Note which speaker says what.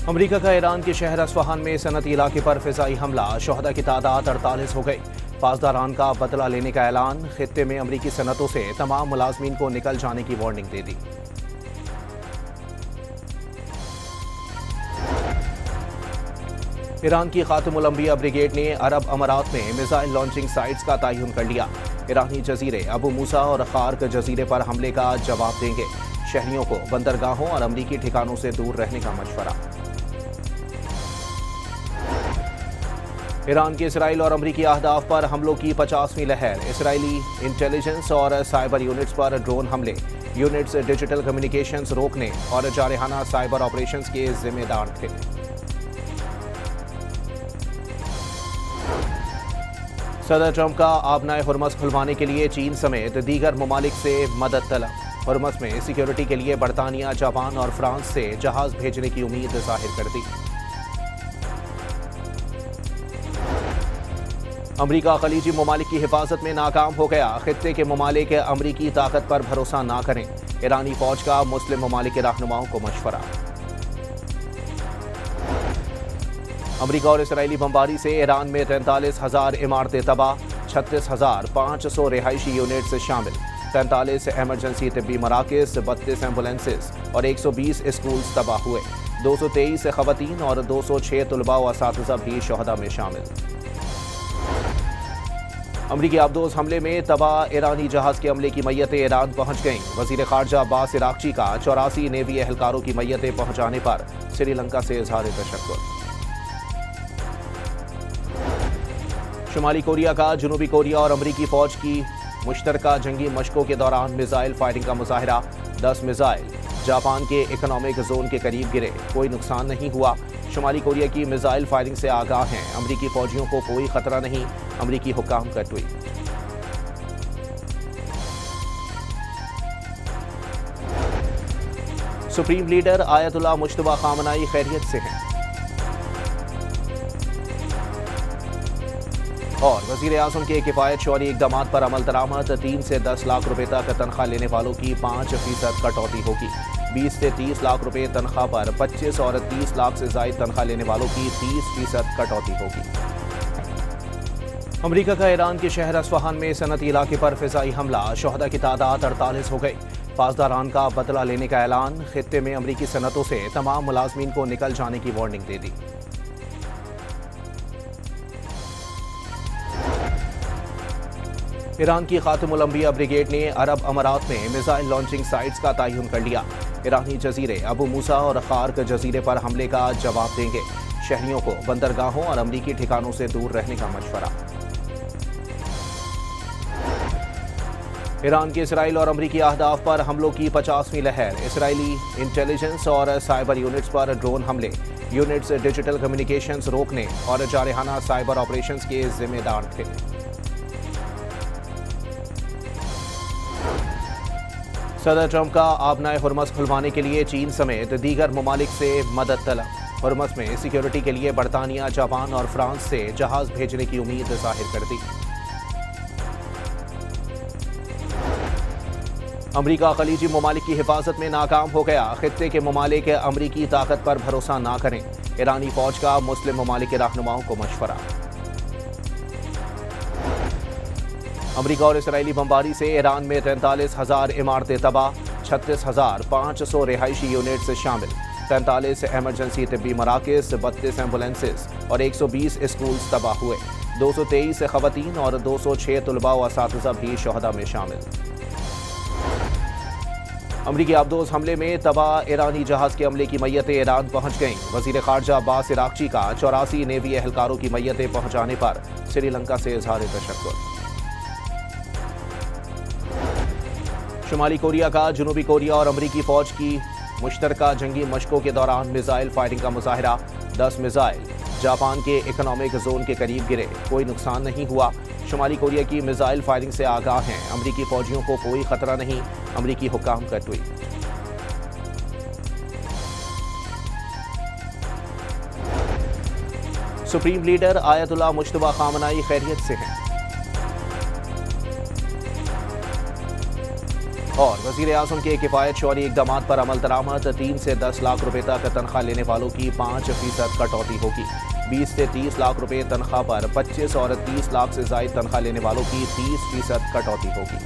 Speaker 1: امریکہ کا ایران کے شہر اصفہان میں صنعتی علاقے پر فضائی حملہ، شہداء کی تعداد 48 ہو گئی۔ پاسداران کا بدلہ لینے کا اعلان، خطے میں امریکی صنعتوں سے تمام ملازمین کو نکل جانے کی وارننگ دے دی۔ ایران کی خاتم الانبیاء بریگیڈ نے عرب امارات میں میزائل لانچنگ سائٹس کا تعین کر لیا۔ ایرانی جزیرے ابو موسیٰ اور خارک جزیرے پر حملے کا جواب دیں گے، شہریوں کو بندرگاہوں اور امریکی ٹھکانوں سے دور رہنے کا مشورہ۔ ایران کے اسرائیل اور امریکی اہداف پر حملوں کی 50ویں لہر، اسرائیلی انٹیلیجنس اور سائبر یونٹس پر ڈرون حملے، یونٹس ڈیجیٹل کمیونیکیشنز روکنے اور جارحانہ سائبر آپریشنز کے ذمہ دار تھے۔ صدر ٹرمپ کا آبنائے ہرمز کھلوانے کے لیے چین سمیت دیگر ممالک سے مدد طلب، ہرمز میں سیکیورٹی کے لیے برطانیہ، جاپان اور فرانس سے جہاز بھیجنے کی امید ظاہر کر دی۔ امریکہ خلیجی ممالک کی حفاظت میں ناکام ہو گیا، خطے کے ممالک امریکی طاقت پر بھروسہ نہ کریں، ایرانی فوج کا مسلم ممالک کے رہنماؤں کو مشورہ۔ امریکہ اور اسرائیلی بمباری سے ایران میں 43,000 عمارتیں تباہ، 36,500 رہائشی یونٹس شامل، 43 ایمرجنسی طبی مراکز، 32 ایمبولینسز اور 120 اسکولز تباہ ہوئے، 223 خواتین اور 206 طلباء و اساتذہ بھی شہداء میں شامل۔ امریکی آبدوز حملے میں تباہ ایرانی جہاز کے عملے کی میتیں ایران پہنچ گئیں، وزیر خارجہ عباس عراقچی کا 84 نیوی اہلکاروں کی میتیں پہنچانے پر سری لنکا سے اظہار تشکر۔ شمالی کوریا کا جنوبی کوریا اور امریکی فوج کی مشترکہ جنگی مشقوں کے دوران میزائل فائرنگ کا مظاہرہ، 10 میزائل جاپان کے اکنامک زون کے قریب گرے، کوئی نقصان نہیں ہوا۔ شمالی کوریا کی میزائل فائرنگ سے آگاہ ہیں، امریکی فوجیوں کو کوئی خطرہ نہیں، امریکی حکام کا ٹویٹ۔ سپریم لیڈر آیت اللہ مجتبیٰ خامنائی خیریت سے ہیں، اور وزیر اعظم کے کفایت شعوری اقدامات پر عمل درآمد، 3 سے 10 لاکھ روپے تک تنخواہ لینے والوں کی 5% کٹوتی ہوگی، 20 سے 30 لاکھ روپے تنخواہ پر 25 اور 30 لاکھ سے زائد تنخواہ لینے والوں کی 30% کٹوتی ہوگی۔ امریکہ کا ایران کے شہر اصفہان میں صنعتی علاقے پر فضائی حملہ، شہداء کی تعداد 48 ہو گئی۔ پاسداران کا بدلہ لینے کا اعلان، خطے میں امریکی صنعتوں سے تمام ملازمین کو نکل جانے کی وارننگ دے دی۔ ایران کی خاتم الانبیاء بریگیڈ نے عرب امارات میں میزائل لانچنگ سائٹس کا تعین کر لیا۔ ایرانی جزیرے ابو موسیٰ اور خارک جزیرے پر حملے کا جواب دیں گے، شہریوں کو بندرگاہوں اور امریکی ٹھکانوں سے دور رہنے کا مشورہ۔ ایران کے اسرائیل اور امریکی اہداف پر حملوں کی 50ویں لہر، اسرائیلی انٹیلیجنس اور سائبر یونٹس پر ڈرون حملے، یونٹس ڈیجیٹل کمیونیکیشنز روکنے اور جارحانہ سائبر آپریشنز کے ذمہ دار تھے۔ صدر ٹرمپ کا آبنائے ہرمز کھلوانے کے لیے چین سمیت دیگر ممالک سے مدد طلب، ہرمز میں سیکیورٹی کے لیے برطانیہ، جاپان اور فرانس سے جہاز بھیجنے کی امید ظاہر کر دی۔ امریکہ خلیجی ممالک کی حفاظت میں ناکام ہو گیا، خطے کے ممالک امریکی طاقت پر بھروسہ نہ کریں، ایرانی فوج کا مسلم ممالک کے رہنماؤں کو مشورہ۔ امریکہ اور اسرائیلی بمباری سے ایران میں 43,000 عمارتیں تباہ، 36,500 رہائشی یونٹس شامل، 43 ایمرجنسی طبی مراکز، 32 ایمبولینسز اور 120 اسکولز تباہ ہوئے، 223 خواتین اور 206 طلباء و اساتذہ بھی شہداء میں شامل۔ امریکی آبدوز حملے میں تباہ ایرانی جہاز کے عملے کی میتیں ایران پہنچ گئیں، وزیر خارجہ عباس عراقچی کا 84 نیوی اہلکاروں کی میتیں پہنچانے پر سری لنکا سے اظہار تشکر۔ شمالی کوریا کا جنوبی کوریا اور امریکی فوج کی مشترکہ جنگی مشقوں کے دوران میزائل فائرنگ کا مظاہرہ، 10 میزائل جاپان کے اکنامک زون کے قریب گرے، کوئی نقصان نہیں ہوا۔ شمالی کوریا کی میزائل فائرنگ سے آگاہ ہیں، امریکی فوجیوں کو کوئی خطرہ نہیں، امریکی حکام کا ٹویٹ۔ سپریم لیڈر آیت اللہ مجتبیٰ خامنائی خیریت سے ہیں، اور وزیر اعظم کے کفایت شعوری اقدامات پر عمل درآمد 3 سے 10 لاکھ روپے تک تنخواہ لینے والوں کی 5% کٹوتی ہوگی 20 سے 30 لاکھ روپے تنخواہ پر 25 اور 30 لاکھ سے زائد تنخواہ لینے والوں کی 30% کٹوتی ہوگی